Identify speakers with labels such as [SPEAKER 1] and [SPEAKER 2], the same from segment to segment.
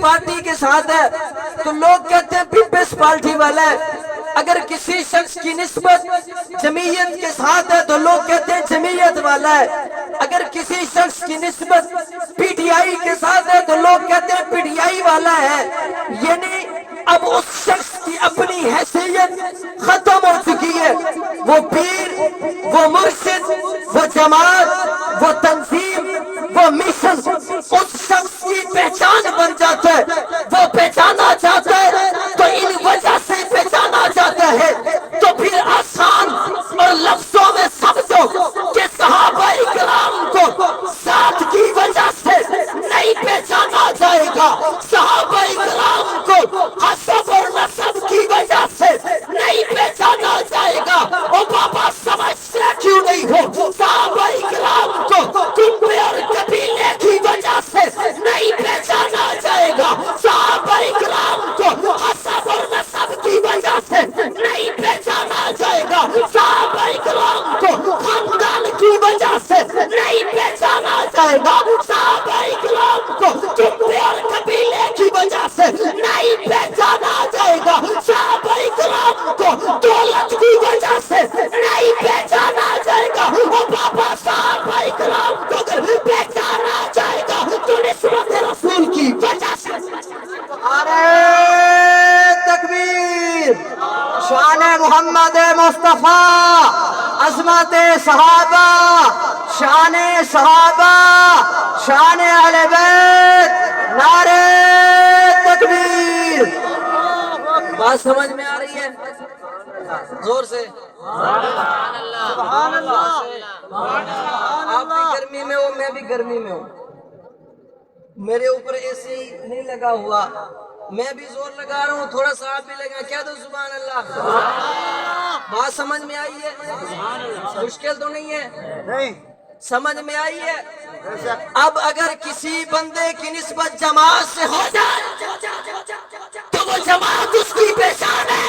[SPEAKER 1] Party کے ساتھ ہے تو لوگ کہتے ہیں پیپلز پارٹی والا ہے، اگر کسی شخص کی نسبت جمعیت کے ساتھ ہے تو لوگ کہتے ہیں جمعیت والا ہے، اگر کسی شخص کی نسبت پی ٹی آئی کے ساتھ ہے تو لوگ کہتے ہیں پی ٹی آئی والا ہے۔ یعنی اب اس شخص کی اپنی حیثیت ختم ہو چکی ہے، وہ پیر، وہ مرشد، وہ جماعت، وہ تنظیم، وہ مشن اس شخص کی پہچان بن جاتا ہے، وہ پہچانا چاہتا ہے تو ان وجہ سے پہچانا چاہتا ہے، تو پھر آسان اور لفظوں میں سمجھو کہ صحابہ کرام کو ذات کی وجہ سے نہیں پہچانا جائے گا، صحابہ کرام کو حسب اور نسب کی وجہ سے نہیں پہچانا جائے گا۔ او بابا سمجھتے کیوں نہیں ہو؟ صحابہ کرام کو کنبے اور قبیلے کی وجہ سے نہیں پہچانا جائے گا، صحابہ کرام کو حسب اور نسب کی وجہ سے نہیں پہچانا جائے گا، صحابہ کرام کو خاندان کی وجہ سے نہیں پہچانا جائے گا، صحابہ کرام کو کنبے اور قبیلے کی وجہ سے نہیں پہچانا جائے گا، صحابہ کرام کو دولت کی وجہ سے نہیں پہچانا جائے گا۔ اور بابا صحابہ کرام کو اگر پہچانا جائے گا تو نسبت رسول کی وجہ سے۔
[SPEAKER 2] نعرہ تکبیر، شان محمد مصطفیٰ، عظمت صحابہ، شان صحابہ، شان اہل بیت، نعرہ تکبیر۔
[SPEAKER 1] بات سمجھ میں آ رہی ہے؟ زور سے
[SPEAKER 2] سبحان اللہ۔
[SPEAKER 1] آپ بھی گرمی میں ہو، میں بھی گرمی میں ہوں، میرے اوپر اے سی نہیں لگا ہوا، میں بھی زور لگا رہا ہوں، تھوڑا سا آپ بھی لگا، کہہ دو سبحان اللہ۔ بات سمجھ میں آئی ہے؟ مشکل تو نہیں ہے؟
[SPEAKER 2] نہیں،
[SPEAKER 1] سمجھ میں آئی ہے؟ اب اگر کسی بندے کی نسبت جماعت سے ہو جائے تو وہ جماعت اس کی پہچان ہے،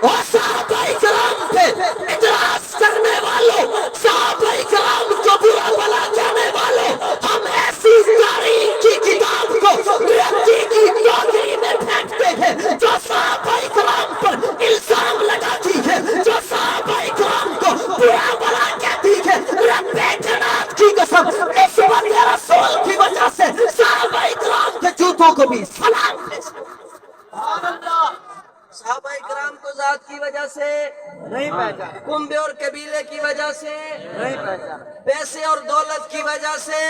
[SPEAKER 1] اور صحابہ کرام پہ اعتراض کرنے والوں، صحابہ کرام کو برا بھلا کہنے والوں، ہم ایسی تاریخ کی کتاب کو رتی کی ٹوکری میں پھینکتے ہیں جو صحابہ کرام پر الزام لگاتی ہے، جو صحابہ کرام کو برا بھلا کہتی ہے۔ رب جنات کی قسم، نسبت رسول کی وجہ سے صحابہ کرام کے جوتوں کو بھی سلام دے۔ صحابہ کرام کو ذات کی وجہ سے
[SPEAKER 2] نہیں پہچانا،
[SPEAKER 1] کنبے اور قبیلے کی وجہ سے،
[SPEAKER 2] نہیں پہچانا،
[SPEAKER 1] پیسے اور دولت کی وجہ سے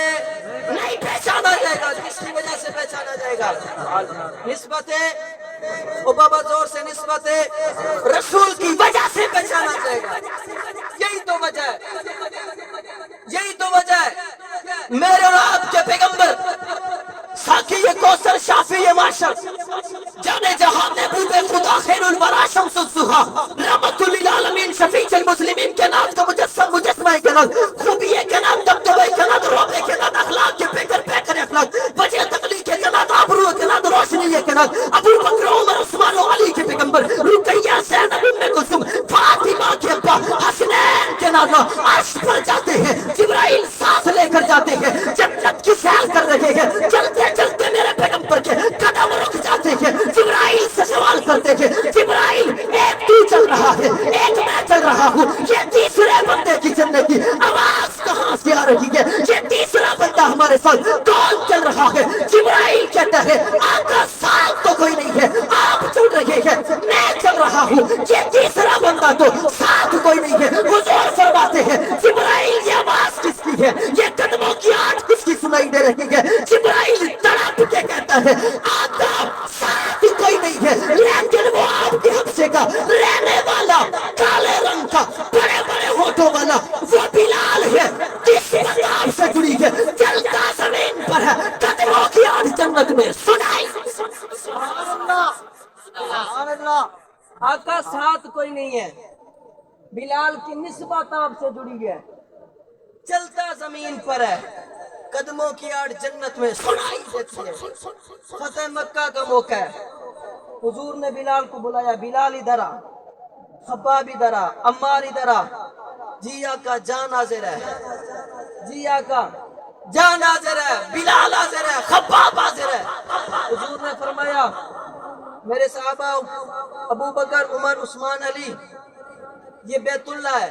[SPEAKER 1] نہیں پہچانا جائے گا۔ کس کی وجہ سے پہچانا جائے گا؟ نسبت او بابا زور سے، نسبت رسول کی وجہ سے پہچانا جائے گا۔ یہی تو وجہ ہے، یہی تو وجہ ہے۔ میرے اور آپ کے پیغمبر ساقی کوثر شافی معاشر جانے جہاں محبوب خدا خیر الورا شمس الضحیٰ رحمت للعالمین شفیع المسلمین کے نام کا مجسم مجسمہ کے نام خوبی کے نام دبدبے کے نام روبے کے نام اخلاق کے پیکر پیکر اخلاق وجہ تقلیق کے نام آبرو کے نام روشنی کے نام ابو بکر عمر عثمان و علی کے پیغمبر رقیہ زینب ام کلثوم فاطمہ کے ابا حسنین کے نام عرش پر جاتے ہیں، جبرائیل ساتھ لے کر جاتے ہیں، جنت کی سیر کر رہے ہیں، چلتے چلتے میرے پیغمبر کے قدم رک جاتے ہیں، جبرائیل سے سوال کرتے ہیں، جبرائیل ایک تو چل رہا ہے، ایک میں چل رہا ہوں، یہ تیسرے بندے کی چلنے کی آواز کہاں سے آ رہی ہے؟ یہ تیسرا بندہ ہمارے ساتھ کون چل رہا ہے؟ جبرائیل کہتا ہے آقا ساتھ تو کوئی نہیں ہے، آپ چل رہے ہیں، میں چل رہا ہوں، یہ تیسرا بندہ تو ساتھ کوئی نہیں ہے۔ حضور فرماتے ہیں جبرائیل یہ آواز کس کی ہے؟ یہ قدموں کی آٹ کس کی سنائی دے رہی ہے؟ جبرائیل تڑپ کے کہتا ہے آقا ساتھ کوئی نہیں ہے، لیکن وہ آپ کے حبشے کا رہنے والا کالے رنگ کا بڑے بڑے ہونٹوں والا وہ بلال ہے، جس کی آپ سے جڑی ہے، چلتا زمین پر ہے، قدموں کی آٹھ جنت میں سنائی۔
[SPEAKER 2] سبحان اللہ۔
[SPEAKER 1] آقا ساتھ کوئی نہیں ہے، بلال کی نسبت آپ سے جڑی ہے، چلتا زمین پر ہے، قدموں کی آڑ جنت میں سنائی دیتی ہے۔ فتح مکہ کا موقع ہے، حضور نے بلال کو بلایا، بلال ادھر آ، خباب ادھر آ، عمار ادھر آ۔ جی آقا جان حاضر ہے، جی آقا جان حاضر ہے، بلال حاضر ہے، خباب حاضر ہے۔ حضور نے میرے صحابہ ابو بکر عمر عثمان علی یہ بیت اللہ ہے،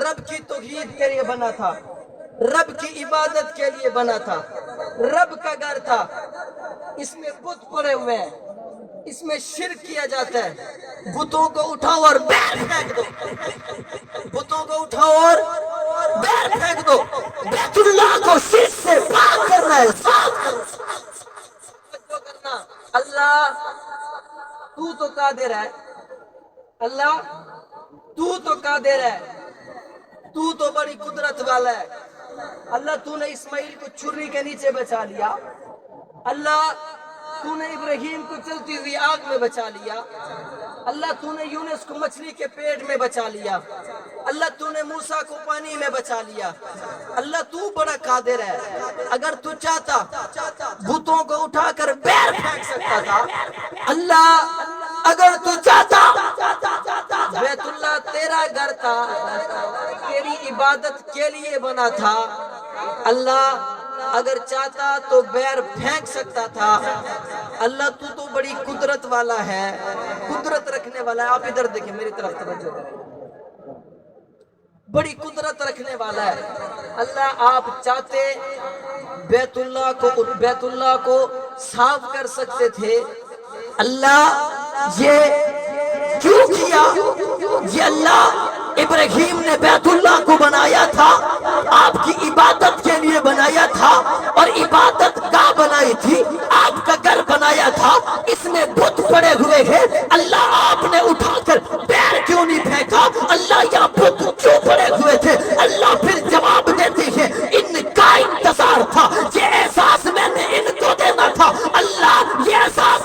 [SPEAKER 1] رب کی توحید کے لیے بنا تھا، رب کی عبادت کے لیے بنا تھا، رب کا گھر تھا، اس میں بت پڑے ہوئے ہیں، اس میں شرک کیا جاتا ہے، بتوں کو اٹھاؤ اور باہر پھینک دو، بتوں کو اٹھاؤ اور باہر پھینک دو، بیت اللہ کو شرک سے پاک کرنا ہے، صاف کرنا۔ اللہ تو قادر ہے، اللہ تو قادر ہے، تو بڑی قدرت والا ہے۔ اللہ تو نے اسماعیل کو چھری کے نیچے بچا لیا، اللہ تو نے ابراہیم کو چلتی ہوئی آگ میں بچا لیا، اللہ تو نے یونس کو مچھلی کے پیٹ میں بچا لیا، اللہ تو نے موسیٰ کو پانی میں بچا لیا۔ اللہ تو بڑا قادر ہے، اگر تو چاہتا بتوں کو اٹھا کر باہر پھینک سکتا تھا۔ اللہ اگر تو چاہتا بیت اللہ تیرا گھر تھا، تیری عبادت کے لیے بنا تھا، اللہ اگر چاہتا تو باہر پھینک سکتا تھا۔ اللہ تو بڑی قدرت والا ہے، قدرت رکھنے والا ہے۔ آپ ادھر دیکھیں، میری طرف توجہ کریں، بڑی قدرت رکھنے والا ہے اللہ۔ آپ چاہتے بیت اللہ کو صاف کر سکتے تھے، اللہ یہ کیوں کیا؟ یہ اللہ ابراہیم نے بیت اللہ کو بنایا تھا، آپ کی عبادت کے لیے بنایا تھا، اور عبادت گاہ بنائی تھی، آپ کا گھر بنایا تھا، اس میں بت پڑے ہوئے ہیں۔ اللہ آپ نے اٹھا کر باہر کیوں نہیں پھینکا؟ اللہ یا بت کیوں پڑے ہوئے تھے؟ اللہ پھر جواب دیتے ہیں، ان کا انتظار تھا، یہ احساس میں نے ان کو دینا تھا۔ اللہ یہ احساس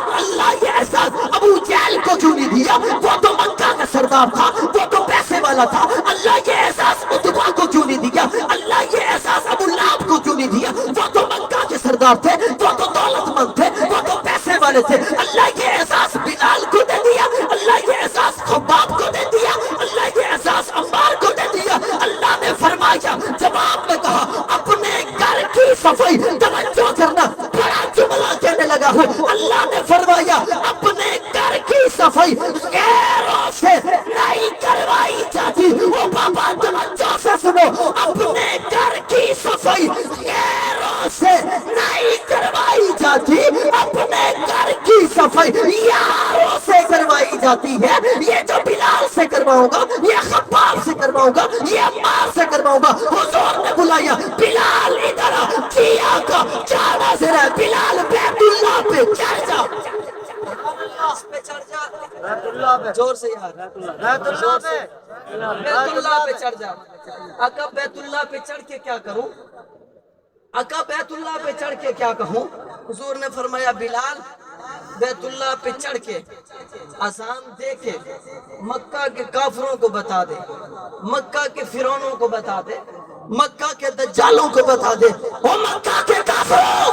[SPEAKER 1] ابو جہل کو کیوں نہیں دیا؟ وہ تو مکہ کا سردار تھا، وہ تو پیسے والا تھا۔ اللہ یہ احساس عتبہ کو کیوں نہیں دیا؟ اللہ یہ احساس ابو لہب کو کیوں نہیں دیا؟ وہ تو مکہ کے سردار تھے، وہ تو دولت مند تھے، وہ تو پیسے والے تھے۔ اللہ یہ احساس بلال کو دے دیا، اللہ یہ احساس خباب کو دے دیا، اللہ یہ احساس عمار کو دے دیا۔ اللہ نے فرمایا، جواب میں کہا اپنے گھر کی صفائی، توجہ کرنا، بڑا جملہ کہنے لگا ہوں۔ اللہ نے فرمایا اپنے گھر کی صفائی غیروں سے نہیں کروائی جاتی۔ وہ بابا توجہ سے سنو، اپنے گھر کی صفائی غیروں سے نہیں کروائی جاتی، اپنے گھر کی صفائی یاروں سے کروائی جاتی ہے۔ یہ جو بلال سے کرواؤں گا، یہ خباب سے کرواؤں گا، یہ عمار سے کرواؤں گا۔ حضور نے بلایا، بلال ادھر آ، کیا کا کیا نظر ہے؟ بلال بیت اللہ پہ چڑھ جا، اس پہ چڑھ جا، زور سے یار، بیت اللہ پہ چڑھ جا۔ آقا بیت اللہ پہ چڑھ کے کیا کروں؟ آقا بیت اللہ پہ چڑھ کے کیا کہوں؟ حضور نے فرمایا، بلال بیت اللہ پہ چڑھ کے اذان دے کے مکہ کے کافروں کو بتا دے، مکہ کے فرعونوں کو بتا دے، مکہ کے دجالوں کو بتا دے، او مکہ کے کافروں،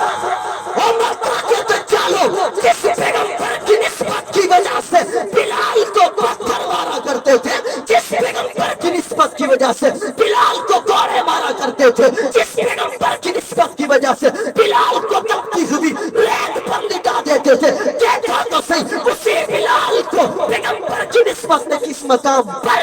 [SPEAKER 1] او مکہ کے دجالوں، جس پیغمبر کی نسبت کی وجہ سے بلال کو پتھر مارا کرتے تھے، جس پیغمبر کی نسبت کی وجہ سے بلال کو کوڑے مارا کرتے تھے، جس پیغمبر کی نسبت کی وجہ سے بلال کو تپتی ہوئی ریت پر نگاہ دیتے تھے، دیکھا تو صحیح اسی بلال کو پیغمبر کی نسبت نے کس مقام پر